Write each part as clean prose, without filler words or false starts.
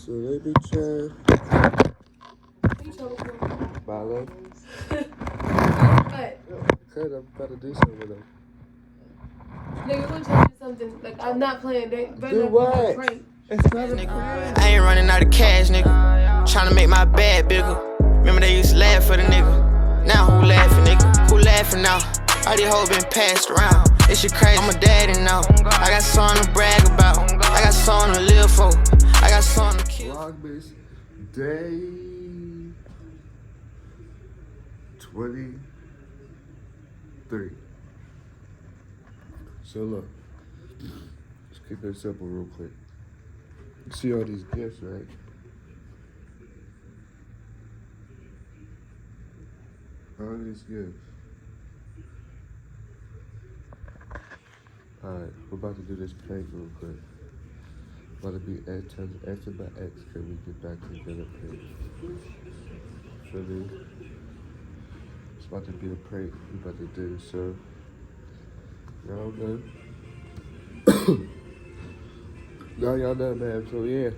So let me try. Milo? What? Cause I'm about to do something with them. Nigga, let me tell you something. Like, I'm not playing. They better Do not what? be a prank. It's not a prank. I ain't running out of cash, nigga. Tryna make my bag bigger. Remember they used to laugh for the nigga. Now who laughing, nigga? Who laughing now? All these hoes been passed around. This shit crazy, I'm a daddy now. I got something to brag about. I got something to live for. I got something to kill. Vlogmas day 23. So look, let's keep it simple real quick. You see all these gifts, right? All these gifts. Alright, we're about to do this prank real quick. About to be answered by X. Can we get back together, please? Feel me? It's about to be the prank we about to do, so y'all know. Now y'all know, man. So yeah,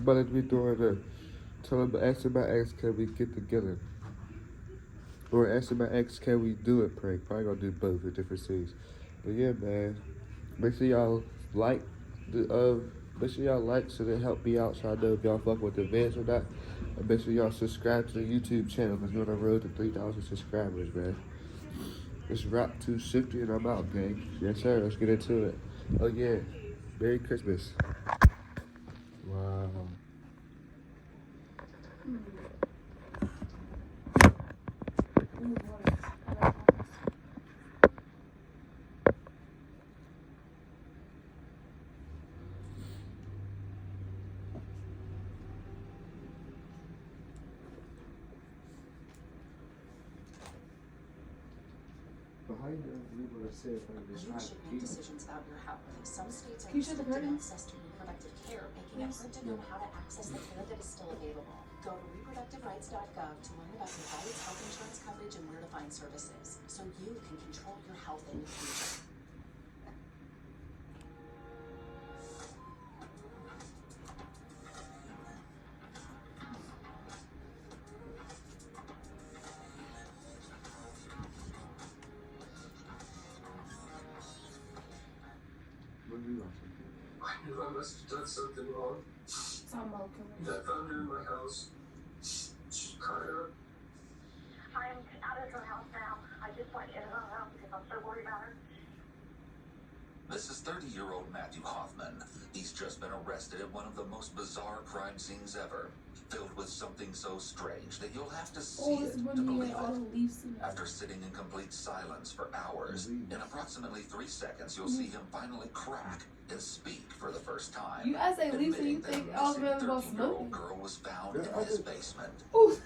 about to be doing the telling the answer by X. Can we get together? Or answer by X. Can we do it? Prank. Probably gonna do both at different scenes. But yeah, man. Make sure y'all like the make sure y'all like so they help me out so I know if y'all fuck with the events or not. And make sure y'all subscribe to the YouTube channel because we're on the road to 3,000 subscribers, man. It's Rock 260 and I'm out, gang. Yes, sir. Let's get into it. Oh, yeah. Merry Christmas. Wow. Behind her, we were said You should make decisions about your health. Some states are Can you shut the restricting curtain? access to reproductive care, making it hard to know how to access the care that is still available. Go to reproductiverights.gov to learn about your rights, health insurance coverage, and where to find services, so you can control your health in the future. What do you want? I knew I must have done something wrong. Talking about killing. I found her in my house. She's caught up. I'm out of her house now. I just went in her house because I'm so worried about her. This is 30-year-old Matthew Hoffman. He's just been arrested at one of the most bizarre crime scenes ever, filled with something so strange that you'll have to see Oh, this it is to when he believe had all it. the leaves in it. After sitting in complete silence for hours, in approximately 3 seconds, you'll see him finally crack and speak for the first time. You guys say leaves and you admitting think that a all of missing it about 13-year-old smoking. girl was found in his basement. Oh,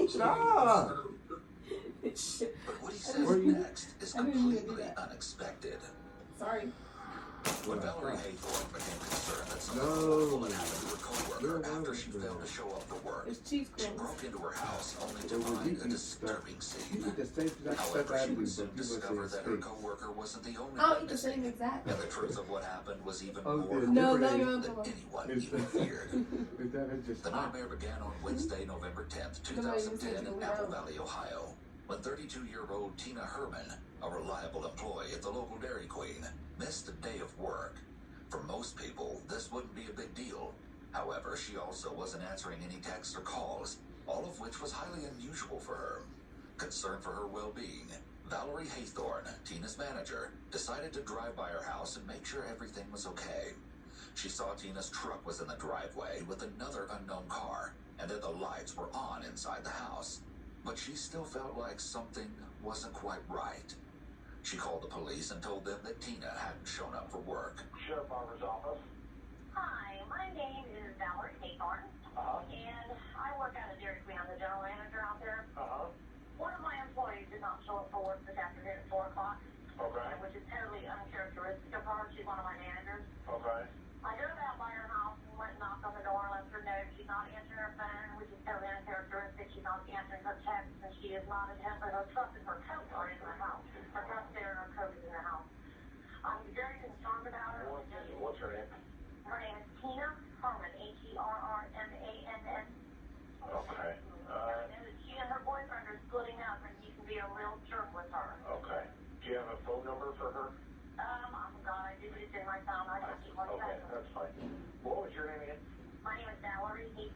Stop! But what he says Where you- next is I didn't mean to do completely that. unexpected. sorry. When Valerie Haythorne became concerned that something No. horrible had happened to her coworker No, after she no. failed to show up for work, It's cheese she curls. broke into her house only to Well, when find you a eat disturbing You scene. eat the same exact stuff However, I she do, would but soon you must discover say that her steak. coworker wasn't the only I don't one eat the same missing, exact. and the truth of what happened was even Oh, more good. No, Different no, age. you're on than color. anyone Is even feared. Is that it's just The hot? nightmare began on Wednesday, November 10th, Nobody even said 2010 you in were Apple out. Valley, Ohio, when 32-year-old Tina Herman, a reliable employee at the local Dairy Queen, missed a day of work. For most people, this wouldn't be a big deal. However, she also wasn't answering any texts or calls, all of which was highly unusual for her. Concerned for her well-being, Valerie Haythorne, Tina's manager, decided to drive by her house and make sure everything was okay. She saw Tina's truck was in the driveway with another unknown car, and that the lights were on inside the house. But she still felt like something wasn't quite right. She called the police and told them that Tina hadn't shown up for work. Sheriff Barber's office. Hi, my name is Valerie Haythorne, and I work out of Dairy Queen. I'm the general manager out there. One of my employees did not show up for work this afternoon at 4 o'clock. Okay. Which is totally uncharacteristic of her. She's one of my managers. Okay. I drove out by her house and went and knocked on the door and let her know she's not answering her phone, which is totally uncharacteristic. She's not answering her texts, and she is not attempting her truck and her coat are in the house. Her truck's there and her coat is in the house. I'm very concerned about her. What's her name? Her name is Tina Herman, Herman.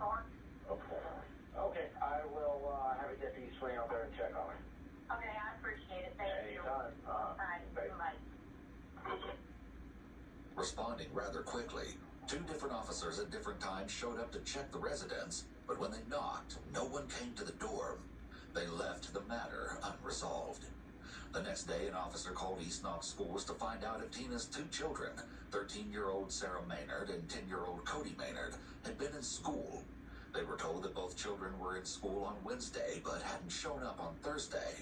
store. Okay, I will have a deputy swing out there and check on it. Okay, I appreciate it. Thank you. Anytime. All right, bye. Responding rather quickly, two different officers at different times showed up to check the residence, but when they knocked, no one came to the dorm. They left the matter unresolved. The next day, an officer called East Knox Schools to find out if Tina's two children, 13-year-old Sarah Maynard and 10-year-old Cody Maynard, had been in school. They were told that both children were in school on Wednesday, but hadn't shown up on Thursday.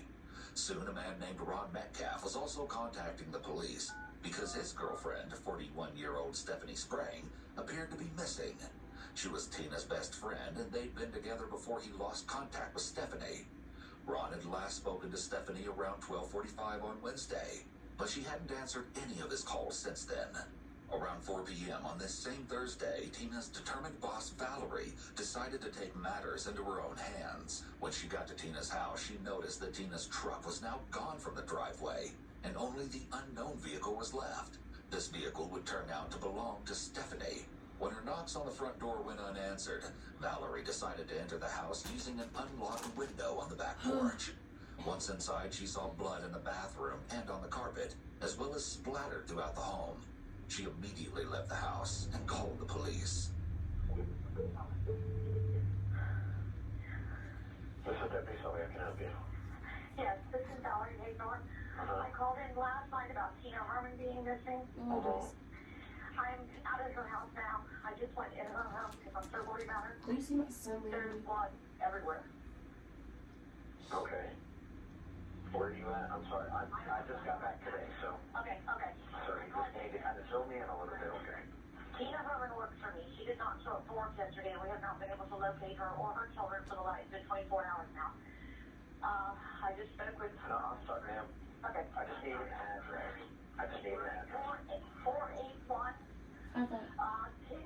Soon, a man named Ron Metcalf was also contacting the police because his girlfriend, 41-year-old Stephanie Sprang, appeared to be missing. She was Tina's best friend, and they'd been together before he lost contact with Stephanie. Ron had last spoken to Stephanie around 12:45 on Wednesday, but she hadn't answered any of his calls since then. Around 4 p.m. on this same Thursday, Tina's determined boss, Valerie, decided to take matters into her own hands. When she got to Tina's house, she noticed that Tina's truck was now gone from the driveway, and only the unknown vehicle was left. This vehicle would turn out to belong to Stephanie. When her knocks on the front door went unanswered, Valerie decided to enter the house using an unlocked window on the back porch. Once inside, she saw blood in the bathroom and on the carpet, as well as splattered throughout the home. She immediately left the house and called the police. This is Deputy Sylvia. I can help you. Yes, this is Valerie Haydorn. I called in last night about Tina Herman being missing. Oh, I'm out of her house now. I just went in her house because I'm so worried about her. do you see my son, There's Larry? blood everywhere. Okay. Where are you at? I'm sorry. I just got back today, so Okay. so you just need to kind of fill me in a little bit, okay? Tina Herman works for me. She did not show up for work yesterday. We have not been able to locate her or her children for the last 24 hours now. I just spoke with. No, I'm sorry, ma'am. Okay. I just need an address. I just need an address. 481 I thought 10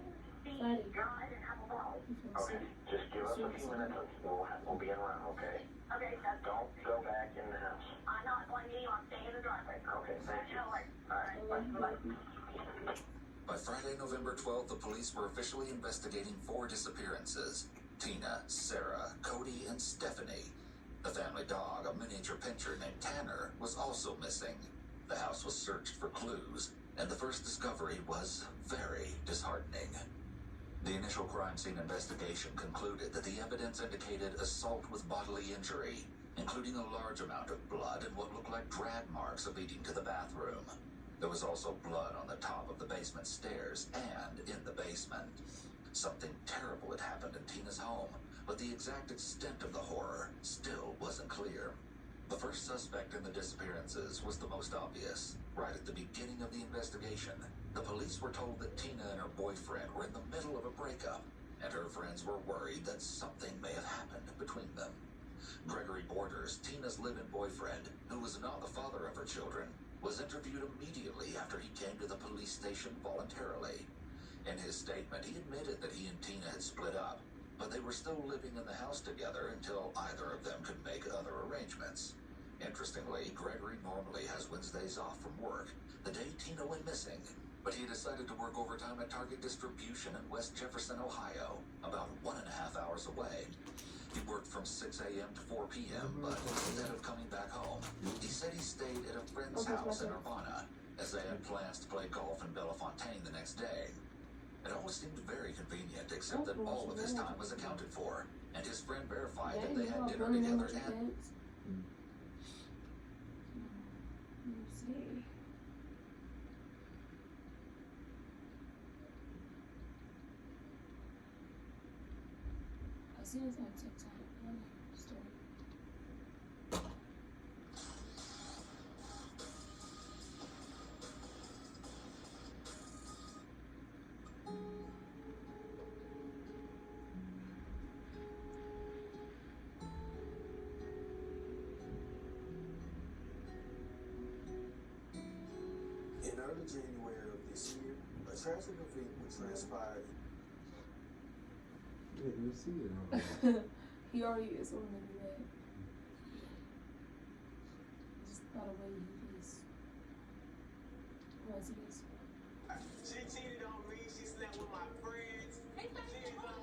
feet Friday. drive in Apple Valley. Okay. Just give us a few minutes and we'll be around, okay? Okay, that's Don't go back in the house. I'm not going to leave. I'm staying in the driveway. Okay, thank you. All right. Bye. By Friday, November 12th, the police were officially investigating 4 disappearances: Tina, Sarah, Cody, and Stephanie. The family dog, a miniature pinscher named Tanner, was also missing. The house was searched for clues, and the first discovery was very disheartening. The initial crime scene investigation concluded that the evidence indicated assault with bodily injury, including a large amount of blood and what looked like drag marks leading to the bathroom. There was also blood on the top of the basement stairs and in the basement. Something terrible had happened in Tina's home, but the exact extent of the horror still wasn't clear. The first suspect in the disappearances was the most obvious. Right at the beginning of the investigation, the police were told that Tina and her boyfriend were in the middle of a breakup, and her friends were worried that something may have happened between them. Gregory Borders, Tina's live-in boyfriend, who was not the father of her children, was interviewed immediately after he came to the police station voluntarily. In his statement, he admitted that he and Tina had split up, but they were still living in the house together until either of them could make other arrangements. Interestingly, Gregory normally has Wednesdays off from work, the day Tina went missing, but he decided to work overtime at Target Distribution in West Jefferson, Ohio, about 1.5 hours away. He worked from 6 a.m. to 4 p.m., but instead of coming back home, he said he stayed at a friend's house in Urbana, as they had plans to play golf in Bellefontaine the next day. It all seemed very convenient, except that all of his time was accounted for, and his friend verified that they had dinner together and... Let me see. As soon as I TikTok, I know story. In early January of this year, a tragic event would transpire. Yeah, you see it already. He already is on the bed. Just by the way he is. Well, as he is. She cheated on me, she slept with my friends. She is on